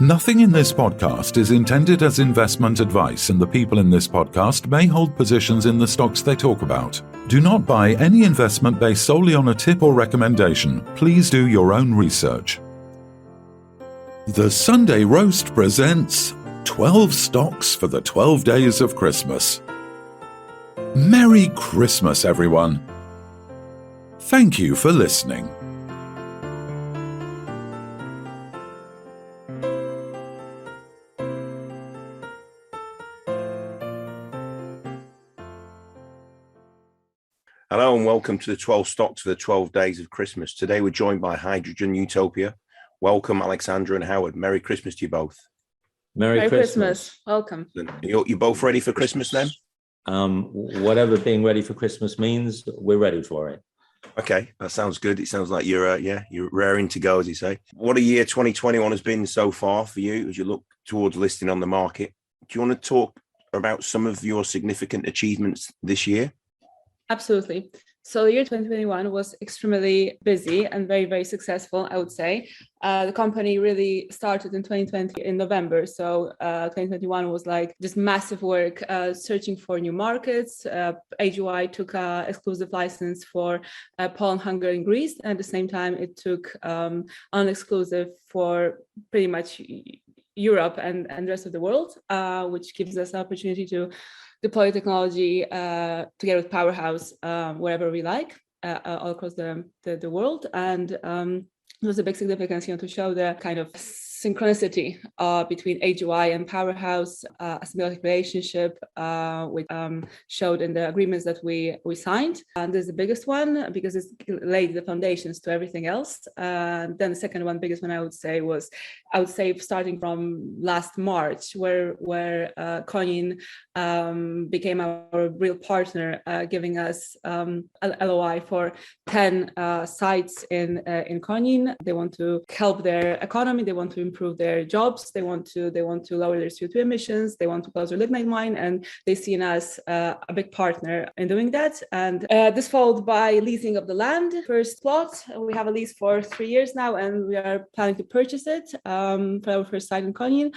Nothing in this podcast is intended as investment advice, and the people in this podcast may hold positions in the stocks they talk about. Do not buy any investment based solely on a tip or recommendation. Please do your own research. The Sunday Roast presents 12 stocks for the 12 days of Christmas. Merry Christmas, everyone. Thank you for listening. Hello and welcome to the 12 stocks for the 12 days of Christmas. Today we're joined by Hydrogen Utopia. Welcome, Aleksandra and Howard. Merry Christmas to you both. Merry Christmas. Welcome. You both ready for Christmas then? Whatever being ready for Christmas means, we're ready for it. Okay, that sounds good. It sounds like you're raring to go, as you say. What a year 2021 has been so far for you as you look towards listing on the market. Do you want to talk about some of your significant achievements this year? Absolutely. So the year 2021 was extremely busy and very, very successful, I would say. The company really started in 2020 in November. So 2021 was like just massive work searching for new markets. AGY took an exclusive license for Poland, Hungary, and Greece. And at the same time, it took non-exclusive for pretty much Europe and the rest of the world, which gives us an opportunity to deploy technology together with Powerhouse wherever we like, all across the world. And it was a big significance, to show the kind of synchronicity between AGY and Powerhouse, a symbiotic relationship, which showed in the agreements that we signed. And this is the biggest one because it's laid the foundations to everything else. Then the second one, biggest one, I would say starting from last March, where Konin became our real partner, giving us a LOI for 10 sites in Konin. They want to help their economy. They want to improve their jobs. They want to lower their CO2 emissions. They want to close their lignite mine, and they see in us a big partner in doing that. And this followed by leasing of the land. First plot, we have a lease for 3 years now, and we are planning to purchase it for our first site in Konin.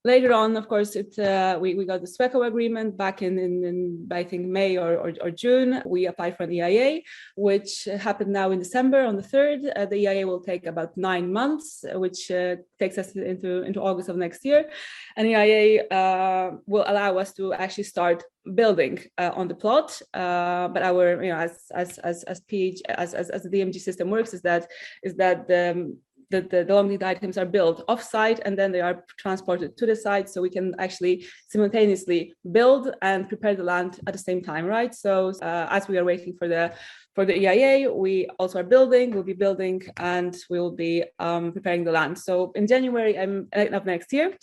Later on, of course, we got the SWECO agreement back in I think May or June. We applied for an EIA, which happened now in December on the 3rd. The EIA will take about 9 months, which takes us into August of next year. And EIA will allow us to actually start building on the plot. But our, as the DMG system works, is that the long lead items are built off-site and then they are transported to the site, so we can actually simultaneously build and prepare the land at the same time, right? So as we are waiting for the EIA, we also are building. We'll be building and we will be preparing the land. So in January of next year,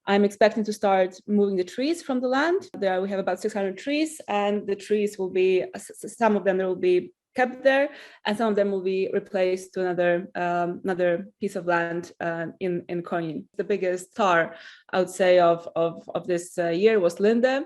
I'm expecting to start moving the trees from the land. There we have about 600 trees, and the trees will be, some of them there will be kept there, and some of them will be replaced to another piece of land in Konin. The biggest star, I would say, of this year was Linde.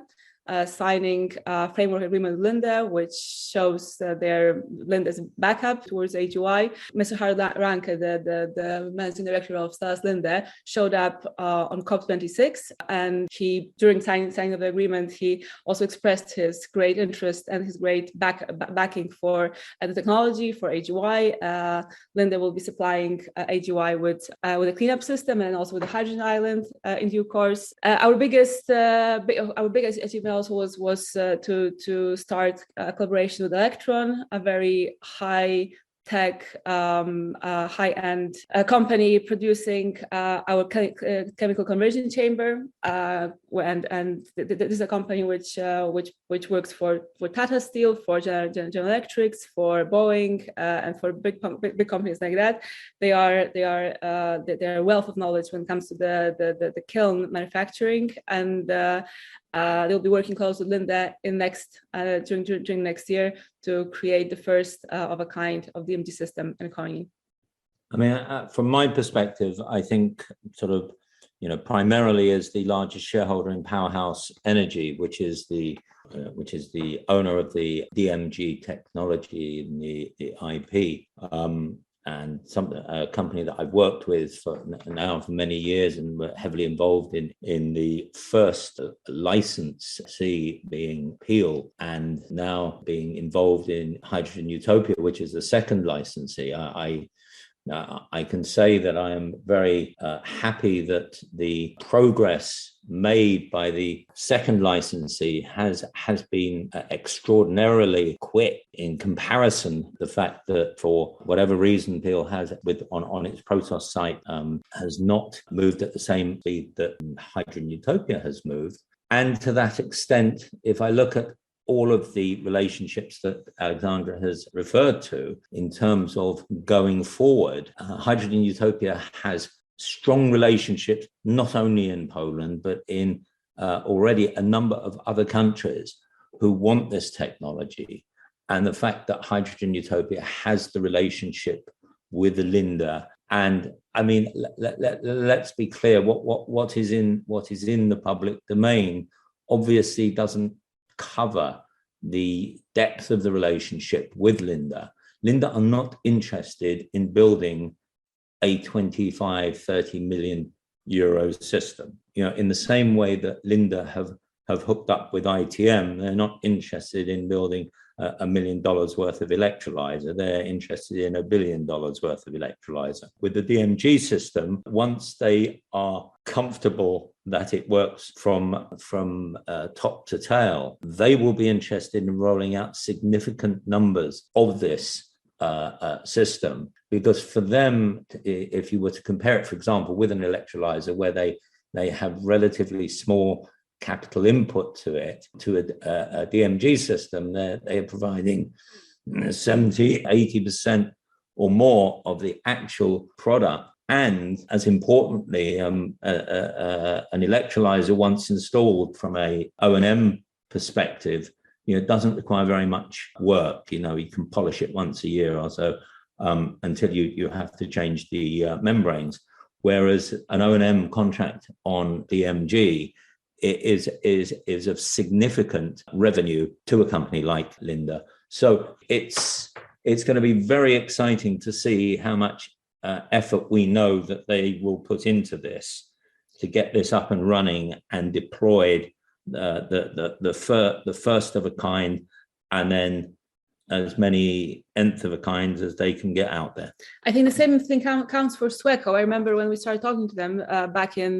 Signing a framework agreement with Linde, which shows their Linde's backup towards AGY. Mr. Harold Ranke, the managing director of Salas Linde, showed up on COP26, and he, during signing of the agreement, he also expressed his great interest and his great backing for the technology for AGY. Linde will be supplying AGY with a cleanup system and also with a hydrogen island in due course. Our biggest achievement also was to start a collaboration with Electron, a very high-tech, high-end company producing our chemical conversion chamber. And this is a company which works for Tata Steel, for General Electrics, for Boeing, and for big companies like that. They are a wealth of knowledge when it comes to the kiln manufacturing, and they'll be working close with Linde during next year to create the first of a kind of DMG system in Konin. I mean, from my perspective, I think primarily as the largest shareholder in Powerhouse Energy, which is the owner of the DMG technology and the IP. and a company that I've worked with for many years and were heavily involved in the first licensee being Peel, and now being involved in Hydrogen Utopia, which is the second licensee. I can say that I am very happy that the progress made by the second licensee has been extraordinarily quick in comparison. The fact that for whatever reason Peel has on its Protos site has not moved at the same speed that Hydrogen Utopia has moved. And to that extent, if I look at all of the relationships that Aleksandra has referred to in terms of going forward, Hydrogen Utopia has strong relationships, not only in Poland, but in already a number of other countries who want this technology. And the fact that Hydrogen Utopia has the relationship with the Linde. And I mean, let's be clear, what is in the public domain obviously doesn't cover the depth of the relationship with Linde. Linde are not interested in building a 25-30 million euro system. In the same way that Linde have hooked up with ITM, they're not interested in building $1 million worth of electrolyzer. They're interested in $1 billion worth of electrolyzer. With the DMG system, once they are comfortable that it works from top to tail, they will be interested in rolling out significant numbers of this system. Because for them, if you were to compare it, for example, with an electrolyzer where they have relatively small capital input to it, to a DMG system, they are providing 70-80% or more of the actual product. And as importantly, an electrolyzer once installed from a O&M perspective, doesn't require very much work. You can polish it once a year or so until you have to change the membranes. Whereas an O&M contract on DMG is of significant revenue to a company like Linde. So it's going to be very exciting to see how much effort we know that they will put into this to get this up and running and deployed, the first of a kind, and then as many nth of a kind as they can get out there. I think the same thing counts for SWECO. I remember when we started talking to them back in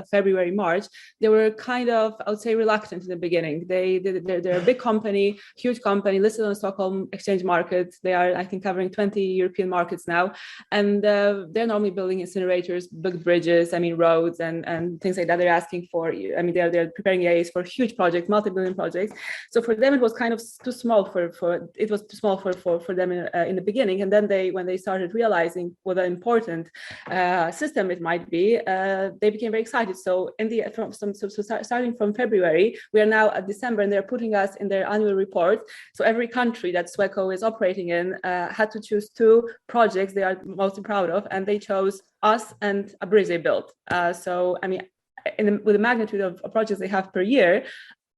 February, March, they were kind of, I would say, reluctant in the beginning. They're a big company, huge company, listed on the Stockholm exchange market. They are, I think, covering 20 European markets now. And they're normally building incinerators, big bridges, roads and things like that. They're asking for, they're preparing EAs for huge projects, multi-billion projects. So for them, it was kind of too small for them in the beginning. And then when they started realizing what an important system it might be, they became very excited. So starting from February, we are now at December, and they're putting us in their annual report. So every country that SWECO is operating in had to choose 2 projects they are most proud of, and they chose us and a bridge they built. With the magnitude of projects they have per year,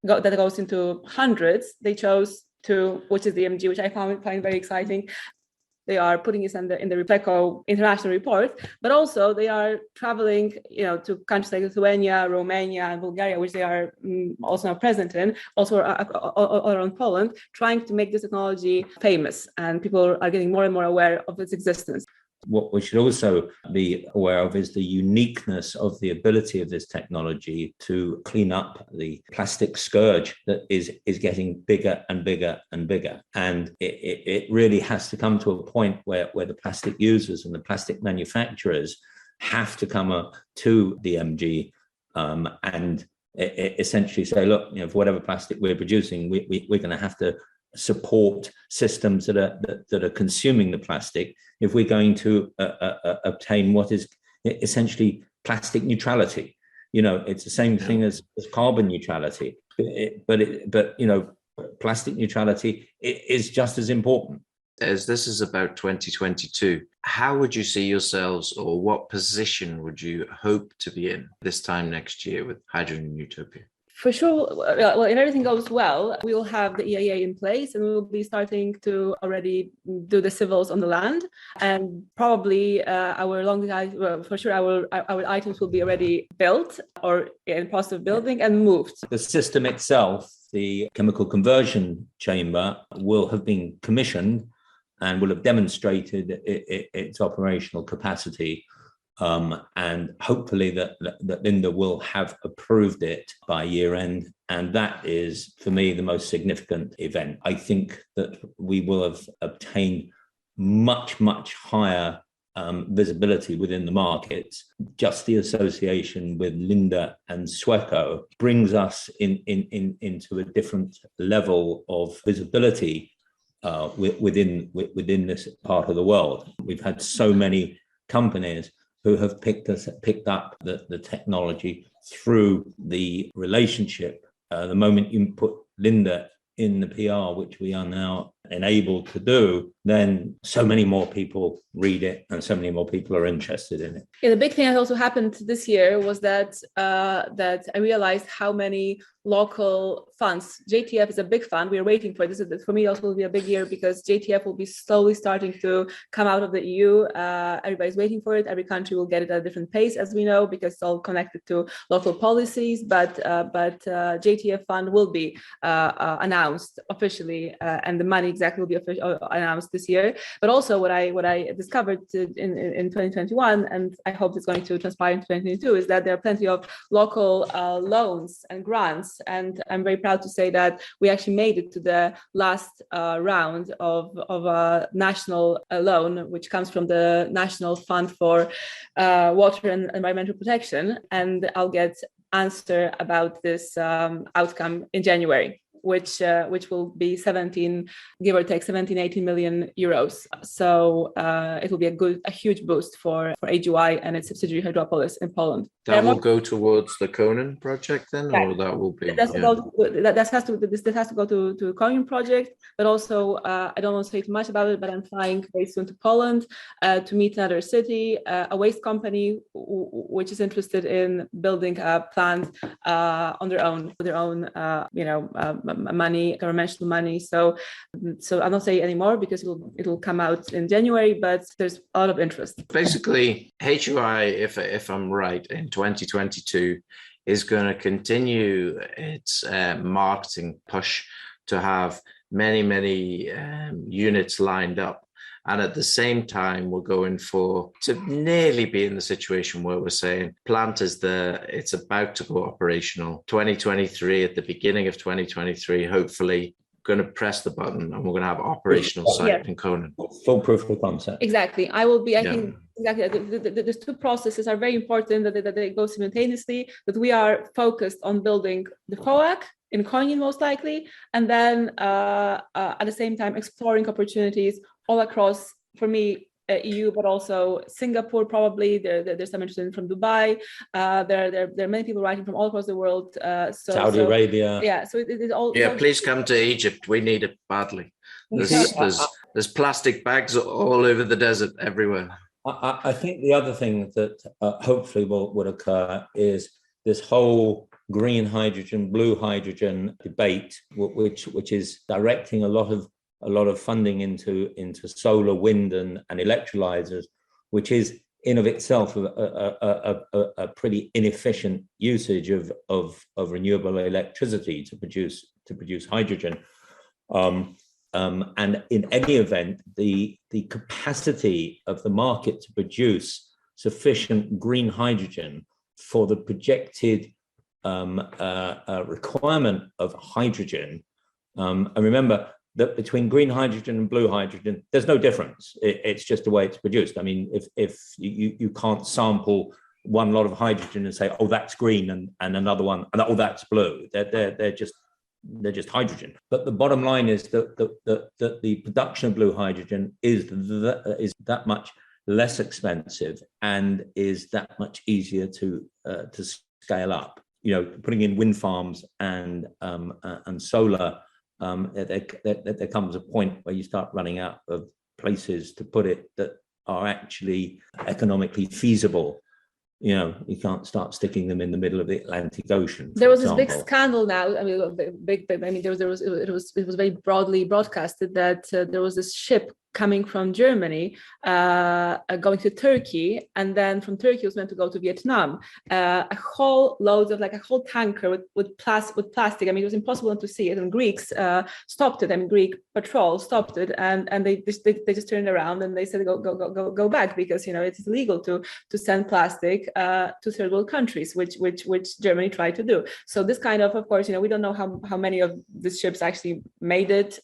that goes into hundreds, they chose 2, which is the DMG, which I find very exciting. They are putting this in the SWECO international report, but also they are traveling, to countries like Lithuania, Romania, and Bulgaria, which they are also now present in, also around Poland, trying to make this technology famous, and people are getting more and more aware of its existence. What we should also be aware of is the uniqueness of the ability of this technology to clean up the plastic scourge that is getting bigger and bigger and bigger. And it really has to come to a point where the plastic users and the plastic manufacturers have to come up to DMG and essentially say, look, for whatever plastic we're producing, we're going to have to support systems that are consuming the plastic if we're going to obtain what is essentially plastic neutrality. It's the same thing as carbon neutrality, but plastic neutrality is just as important. As this is about 2022, how would you see yourselves, or what position would you hope to be in this time next year with Hydrogen Utopia? For sure, well, if everything goes well, we will have the EIA in place and we will be starting to already do the civils on the land. And probably our items will be already built or in process of building and moved. The system itself, the chemical conversion chamber, will have been commissioned and will have demonstrated its operational capacity. And hopefully that Linde will have approved it by year end. And that is, for me, the most significant event. I think that we will have obtained much, much higher visibility within the markets. Just the association with Linde and SWECO brings us into a different level of visibility within this part of the world. We've had so many companies who have picked up the technology through the relationship. The moment you put Linde in the PR, which we are now enabled to do, then so many more people read it and so many more people are interested in it. Yeah, the big thing that also happened this year was that I realized how many local funds. JTF is a big fund. We're waiting for this. For me, also will be a big year because JTF will be slowly starting to come out of the EU. Everybody's waiting for it. Every country will get it at a different pace, as we know, because it's all connected to local policies. But JTF fund will be announced officially, and the money exactly will be announced this year. But also, what I discovered in 2021, and I hope it's going to transpire in 2022, is that there are plenty of local loans and grants. And I'm very proud to say that we actually made it to the last round of a national loan, which comes from the National Fund for Water and Environmental Protection. And I'll get answer about this outcome in January, which will be 18 million euros. So it will be a huge boost for AGY and its subsidiary Hydropolis in Poland. That will go towards the Conan project then, right. Or that will be. This has to go to Conan project, but also I don't want to say too much about it. But I'm flying very soon to Poland to meet another city, a waste company which is interested in building a plant on their own, money, governmental money. So I'll not say anymore because it'll come out in January, but there's a lot of interest. Basically, HUI, if I'm right, in 2022 is going to continue its marketing push to have many units lined up. And at the same time, we're going to nearly be in the situation where we're saying plant it's about to go operational. 2023, at the beginning of 2023, hopefully going to press the button and we're going to have operational site in Conan. Full proof of concept. Exactly. I think exactly. These two processes are very important that they go simultaneously, that we are focused on building the FOAC in Konin most likely, and then at the same time exploring opportunities all across, for me, EU, but also Singapore probably. There's some interest from Dubai. There are many people writing from all across the world. Saudi Arabia. Yeah, so it is all. Yeah, please come to Egypt. We need it badly. There's plastic bags all over the desert everywhere. I think the other thing that hopefully would occur is this whole green hydrogen, blue hydrogen debate, which is directing a lot of funding into solar, wind, and electrolyzers, which is in of itself a pretty inefficient usage of renewable electricity to produce hydrogen. And in any event, the capacity of the market to produce sufficient green hydrogen for the projected requirement of hydrogen. And remember that between green hydrogen and blue hydrogen, there's no difference. It's just the way it's produced. I mean, if you can't sample one lot of hydrogen and say, oh, that's green, and another one, oh, that's blue. They're just hydrogen. But the bottom line is that the production of blue hydrogen is that much less expensive and is that much easier to scale up. Putting in wind farms and solar, there comes a point where you start running out of places to put it that are actually economically feasible. you can't start sticking them in the middle of the Atlantic Ocean. There was this big scandal now. I mean, big. I mean, it was very broadly broadcasted that there was this ship coming from Germany, going to Turkey, and then from Turkey it was meant to go to Vietnam. A whole tanker with plastic. I mean, it was impossible to see it. And Greeks stopped it. I mean, Greek patrol stopped it, and they just turned around and they said go back, because it's illegal to send plastic to third world countries, which Germany tried to do. So this kind of course, we don't know how many of these ships actually made it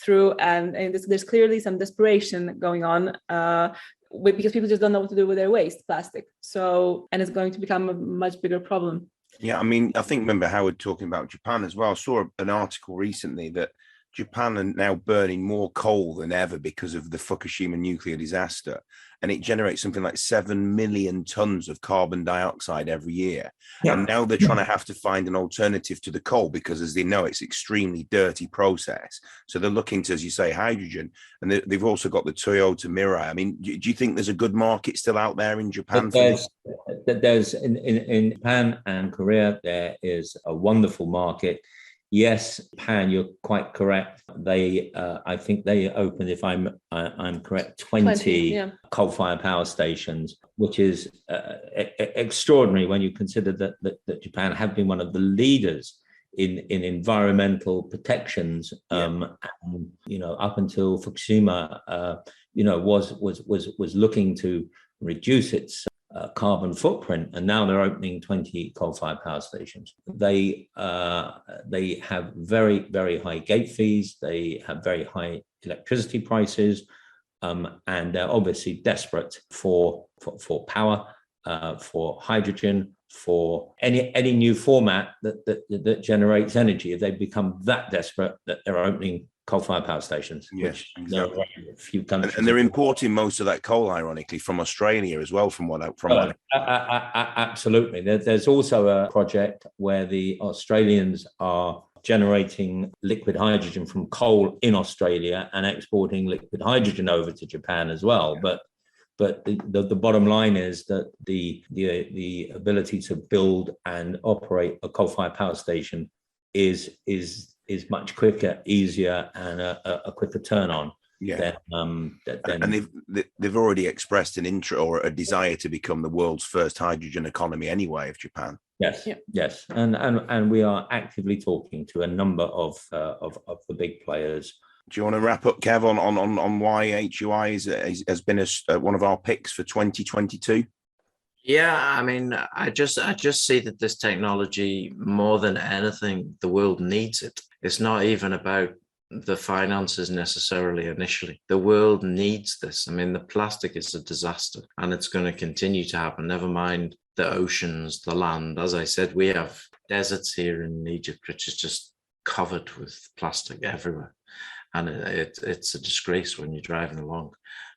through, and there's clearly some desperation going on because people just don't know what to do with their waste plastic. So, and it's going to become a much bigger problem. Yeah, I mean, I think, remember Howard talking about Japan as well. I saw an article recently that Japan are now burning more coal than ever because of the Fukushima nuclear disaster. And it generates something like 7 million tons of carbon dioxide every year. Yeah. And now they're trying to have to find an alternative to the coal because, as they know, it's an extremely dirty process. So they're looking to, as you say, hydrogen. And they've also got the Toyota Mirai. I mean, do you think there's a good market still out there in Japan? There's in Japan and Korea, there is a wonderful market. Yes, Japan, you're quite correct. They, I think they opened, if I'm correct, 20 coal-fired power stations, which is extraordinary when you consider that Japan have been one of the leaders in environmental protections. And, up until Fukushima, was looking to reduce its carbon footprint, and now they're opening 20 coal-fired power stations. They have very, very high gate fees. They have very high electricity prices, and they're obviously desperate for power, for hydrogen, for any new format that generates energy. If they become that desperate that they're opening coal-fired power stations, yes, which exactly. a few countries, and they're importing most of that coal, ironically, from Australia as well. Absolutely. There's also a project where the Australians are generating liquid hydrogen from coal in Australia and exporting liquid hydrogen over to Japan as well. Yeah. But the bottom line is that the ability to build and operate a coal-fired power station is much quicker, easier, and a quicker turn on. Yeah. And they've already expressed an interest or a desire to become the world's first hydrogen economy anyway of Japan. Yes, yeah. Yes, and we are actively talking to a number of the big players. Do you want to wrap up, Kev, on why HUI has been one of our picks for 2022? Yeah, I mean, I just see that this technology, more than anything, the world needs it. It's not even about the finances necessarily initially. The world needs this. I mean, the plastic is a disaster, and it's going to continue to happen. Never mind the oceans, the land. As I said, we have deserts here in Egypt, which is just covered with plastic everywhere. And it's a disgrace when you're driving along.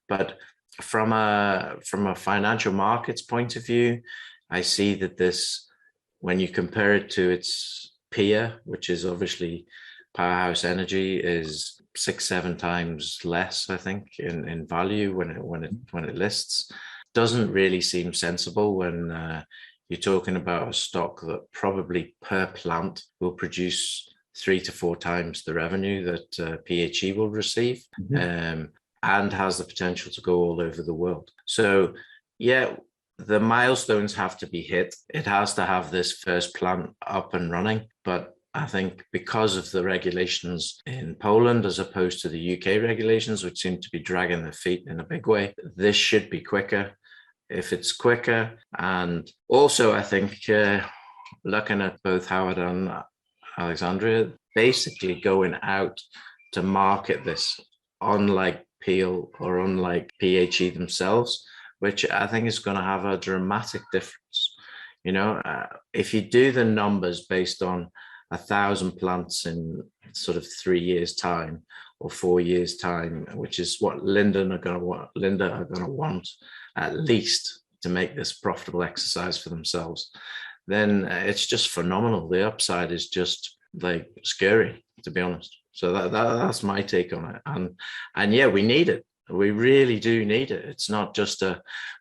But from a financial markets point of view, I see that this, when you compare it to its peer, which is obviously Powerhouse Energy, is 6-7 times less, I think, in value when it lists. Doesn't really seem sensible when you're talking about a stock that probably per plant will produce 3 to 4 times the revenue that PHE will receive, and has the potential to go all over the world. So, yeah, the milestones have to be hit. It has to have this first plant up and running. But I think because of the regulations in Poland, as opposed to the UK regulations, which seem to be dragging their feet in a big way, this should be quicker. If it's quicker, and also I think looking at both Howard and Aleksandra, basically going out to market this, unlike Peel or unlike PHE themselves, which I think is going to have a dramatic difference. If you do the numbers based on 1,000 plants in sort of 3 years' time or 4 years' time, which is what Linde are going to want at least to make this profitable exercise for themselves, then it's just phenomenal. The upside is just like scary, to be honest. So that's my take on it. And yeah, we need it. We really do need it. It's not just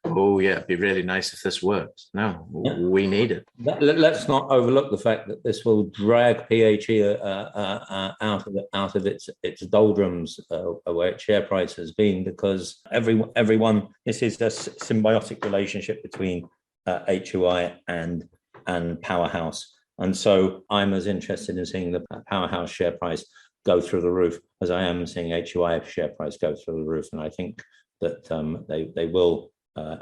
oh yeah, it'd be really nice if this worked. No, we need it. Let's not overlook the fact that this will drag PHE out of its doldrums where its share price has been, because everyone. This is a symbiotic relationship between HUI and Powerhouse, and so I'm as interested in seeing the Powerhouse share price go through the roof as I am seeing HUI share price go through the roof, and I think that they will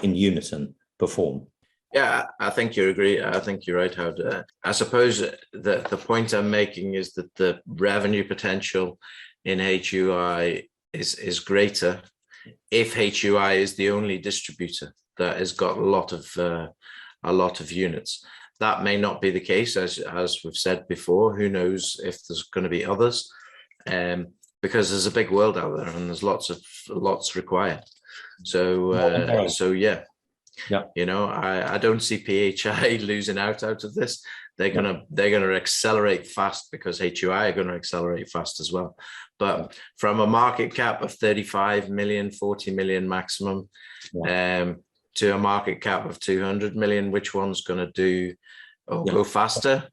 in unison perform. Yeah, I think you agree. I think you're right, Howard. I suppose the point I'm making is that the revenue potential in HUI is greater if HUI is the only distributor that has got a lot of units. That may not be the case, as we've said before. Who knows if there's going to be others? Because there's a big world out there and there's lots required. So yeah. You know, I don't see PHI losing out of this. They're gonna accelerate fast because HUI are going to accelerate fast as well. But from a market cap of 35 million, 40 million maximum, to a market cap of 200 million, which one's going to go faster?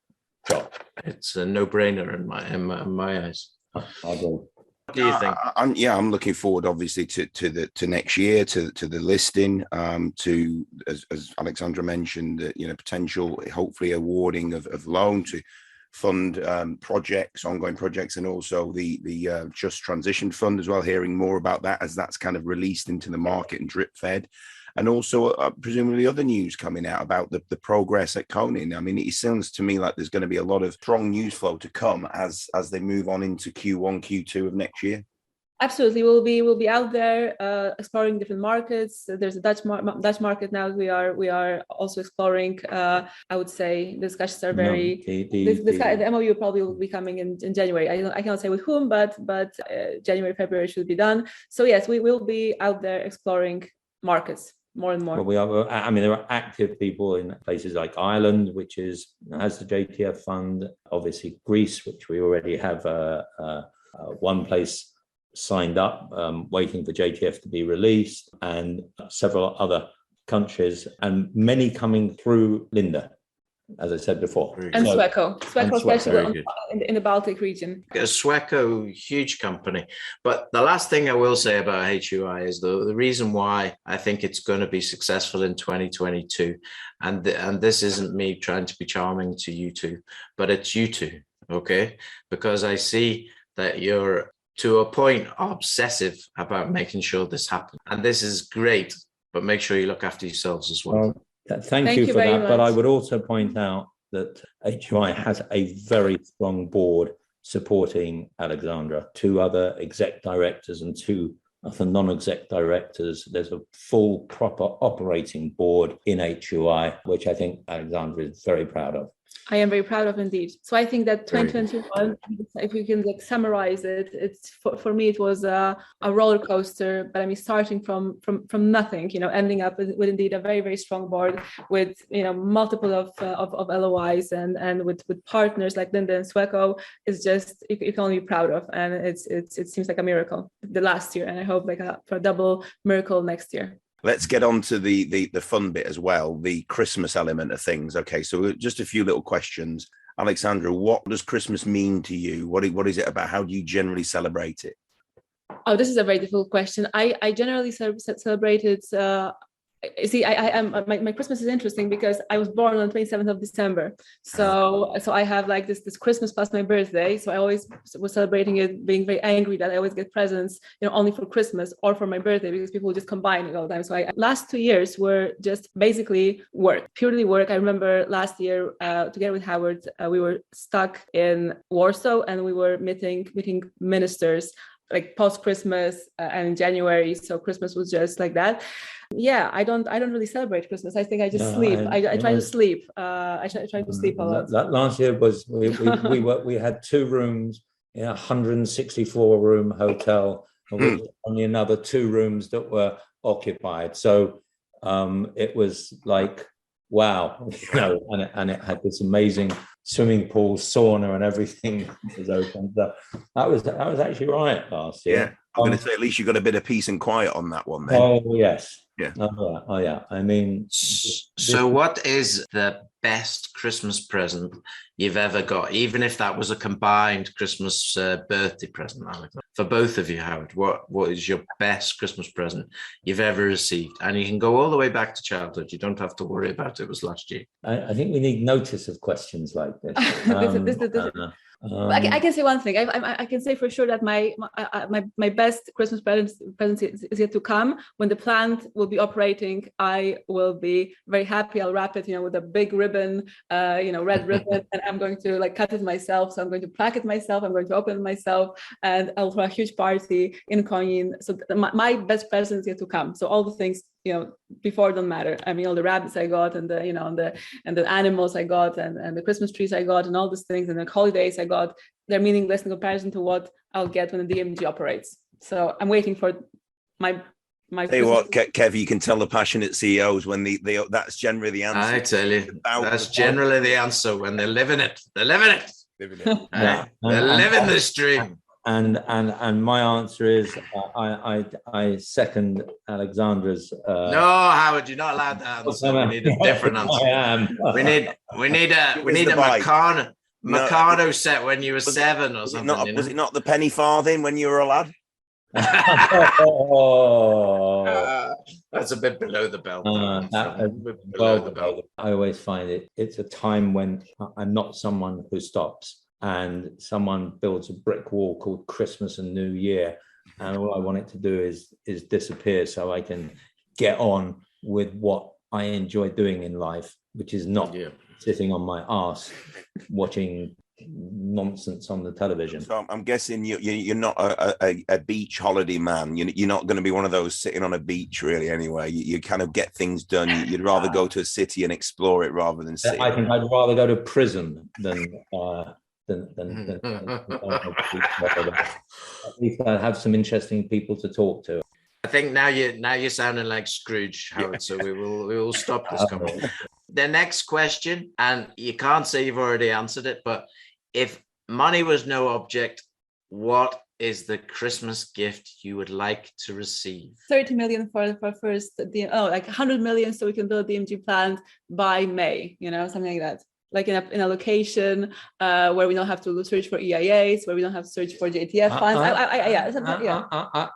It's a no-brainer in my eyes. I agree. What do you think? I'm looking forward, obviously, to next year, to the listing, to as Aleksandra mentioned, potential, hopefully, awarding of loan to fund ongoing projects, and also the Just Transition Fund as well. Hearing more about that as that's kind of released into the market and drip fed. And also, presumably, other news coming out about the progress at Konin. I mean, it sounds to me like there's going to be a lot of strong news flow to come as they move on into Q1, Q2 of next year. Absolutely, we'll be out there exploring different markets. There's a Dutch market now. We are also exploring. I would say discussions are very. The MOU probably will be coming in January. I cannot say with whom, but January, February should be done. So yes, we will be out there exploring markets more and more. Well, there are active people in places like Ireland, which has the JTF fund. Obviously, Greece, which we already have one place signed up, waiting for JTF to be released, and several other countries, and many coming through Linde, as I said before. And SWECO. SWECO, especially in the Baltic region. SWECO, huge company. But the last thing I will say about HUI is the reason why I think it's going to be successful in 2022, and this isn't me trying to be charming to you two, but it's you two, okay? Because I see that you're, to a point, obsessive about making sure this happens. And this is great, but make sure you look after yourselves as well. Thank you for that. Much. But I would also point out that HUI has a very strong board supporting Aleksandra, 2 other exec directors and 2 other non-exec directors. There's a full, proper operating board in HUI, which I think Aleksandra is very proud of. I am very proud of, indeed. So I think that 2021, if we can summarize it, it's for me it was a roller coaster. But I mean, starting from nothing, ending up with indeed a very, very strong board with multiple of LOIs and with partners like Linde and SWECO is just you can only be proud of, and it seems like a miracle the last year, and I hope for a double miracle next year. Let's get on to the fun bit as well, the Christmas element of things. Okay, so just a few little questions. Aleksandra, what does Christmas mean to you? What is it about? How do you generally celebrate it? Oh, this is a very difficult question. I generally celebrate it. My Christmas is interesting because I was born on the 27th of December. So I have like this Christmas plus my birthday. So I always was celebrating it, being very angry that I always get presents, only for Christmas or for my birthday, because people just combine it all the time. So last 2 years were just basically work, purely work. I remember last year, together with Howard, we were stuck in Warsaw and we were meeting ministers like post-Christmas and in January. So Christmas was just like that. Yeah, I don't really celebrate Christmas. I think I just sleep. I try to sleep. I try to sleep a lot. That last year was we had 2 rooms in a 164 room hotel, and we had only another 2 rooms that were occupied. So it was like wow, and it had this amazing swimming pool, sauna, and everything was open. So that was actually right last year. Yeah. I'm going to say at least you got a bit of peace and quiet on that one then. Oh yes. Yeah. Oh yeah. I mean, so what is the best Christmas present you've ever got, even if that was a combined Christmas birthday present, Alex? For both of you, Howard, what is your best Christmas present you've ever received? And you can go all the way back to childhood. You don't have to worry about it was last year. I think we need notice of questions like this. I can say one thing. I can say for sure that my best Christmas present is yet to come. When the plant will be operating, I will be very happy. I'll wrap it, with a big ribbon, red ribbon, and I'm going to cut it myself. So I'm going to plaque it myself. I'm going to open it myself, and I'll throw a huge party in Konin. So my best present is yet to come. So all the things before don't matter. I mean, all the rabbits I got, and the animals I got, and the Christmas trees I got, and all these things, and the holidays I got, they're meaningless in comparison to what I'll get when the DMG operates. So I'm waiting for my. Tell you what, Kev, you can tell the passionate CEOs when that's generally the answer. I tell you, that's generally the answer when they're living it. They're living it. They're living this dream. And my answer is I second Aleksandra's. No, Howard, you're not allowed to answer. We need a different answer. I am. We need a Mikado set when you were 7 or something. Was it not the penny farthing when you were a lad? That's a bit below the belt. I always find it's a time when I'm not someone who stops, and someone builds a brick wall called Christmas and New Year, and all I want it to do is disappear so I can get on with what I enjoy doing in life, which is not sitting on my arse watching nonsense on the television. So I'm guessing you're not a beach holiday man. You're not going to be one of those sitting on a beach really anyway. You kind of get things done. You'd rather go to a city and explore it rather than sit. I think I'd rather go to prison than at least I have some interesting people to talk to. I think now you're sounding like Scrooge, Howard. So we will stop this conversation. The next question, and you can't say you've already answered it, but if money was no object, what is the Christmas gift you would like to receive? 30 million for first, 100 million so we can build a DMG plant by May, something like that. Like in a location where we don't have to search for EIAs, where we don't have to search for JTF funds.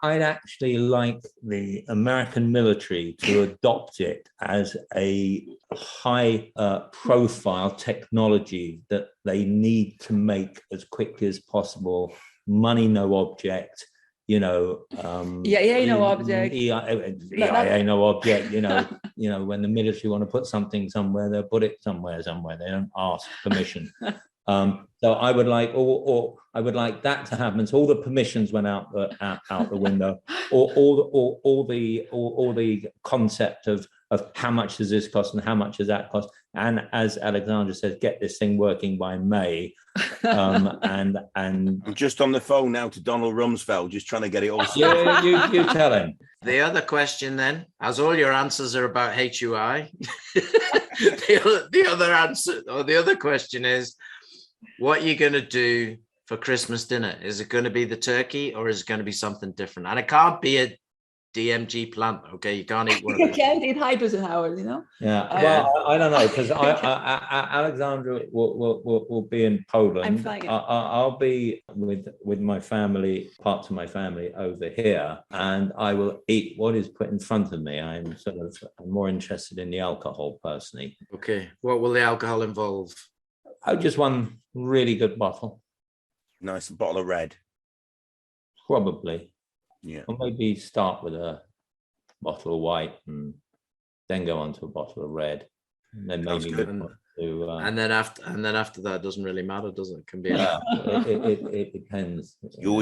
I'd actually like the American military to adopt it as a high profile technology that they need to make as quickly as possible. Money no object. EIA no object. EIA no object. When the military want to put something somewhere, they'll put it somewhere. They don't ask permission. So I would like, or I would like that to happen. So all the permissions went out the window. All the concept of how much does this cost and how much does that cost. And as Aleksandra says, get this thing working by May. And I'm just on the phone now to Donald Rumsfeld, just trying to get it all. Yeah, you tell him. The other question then, as all your answers are about HUI, the other question is, what are you going to do for Christmas dinner? Is it going to be the turkey or is it going to be something different? And it can't be a DMG plant, okay? You can't eat one of those. You can't eat hydrogen, Howard, Yeah, well, I don't know, because Aleksandra will be in Poland. I'm flying. I'll be with my family, parts of my family over here, and I will eat what is put in front of me. I'm more interested in the alcohol, personally. Okay, what will the alcohol involve? Just one really good bottle. Nice bottle of red. Probably. Yeah. Or maybe start with a bottle of white and then go on to a bottle of red. And then maybe and then after that, it doesn't really matter, does it? It can be it depends. You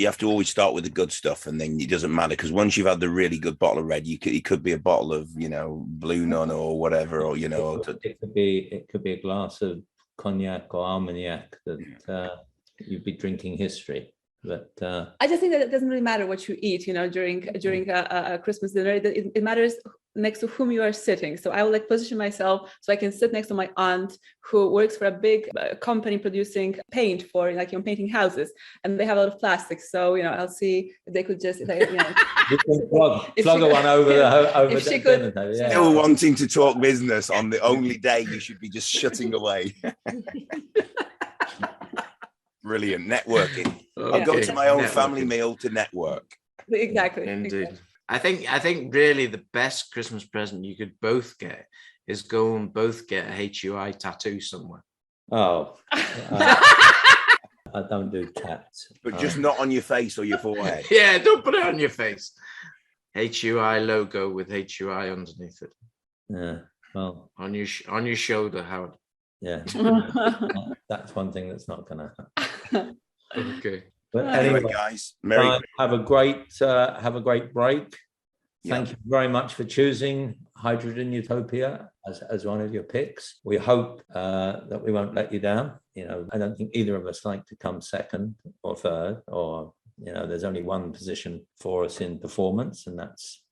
have to always start with the good stuff, and then it doesn't matter, because once you've had the really good bottle of red, it could be a bottle of Blue Nun or whatever, or it could be a glass of cognac or Armagnac that you'd be drinking history. But I just think that it doesn't really matter what you eat, during a Christmas dinner. It matters next to whom you are sitting. So I will like position myself so I can sit next to my aunt who works for a big company producing paint for like, painting houses, and they have a lot of plastic. So, I'll see if they could just, You can plug one over if she could. Yeah. Still wanting to talk business on the only day you should be just shutting away. Brilliant. Networking. I'll go to my own family meal to network. Exactly. Indeed. Exactly. I think really the best Christmas present you could both get is go and both get a HUI tattoo somewhere. Oh, I don't do tats. But just not on your face or your forehead. Yeah, don't put it on your face. HUI logo with HUI underneath it. Yeah, well, on your shoulder, Howard. Yeah, that's one thing that's not going to happen. Okay. But anyway, guys, have a great break. Thank you very much for choosing Hydrogen Utopia as one of your picks. We hope that we won't let you down. I don't think either of us like to come second or third, or there's only one position for us in performance, and that's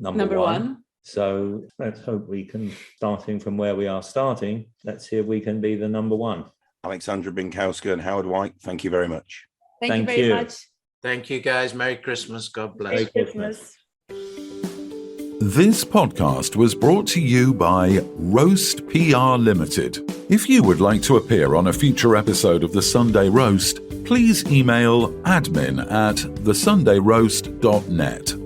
number one. So let's hope we can, starting from where we are starting, let's see if we can be the number one. Aleksandra Binkowska and Howard White, thank you very much. Thank you very much. Thank you, guys. Merry Christmas. God bless. Merry Christmas. This podcast was brought to you by Roast PR Limited. If you would like to appear on a future episode of The Sunday Roast, please email admin@thesundayroast.net.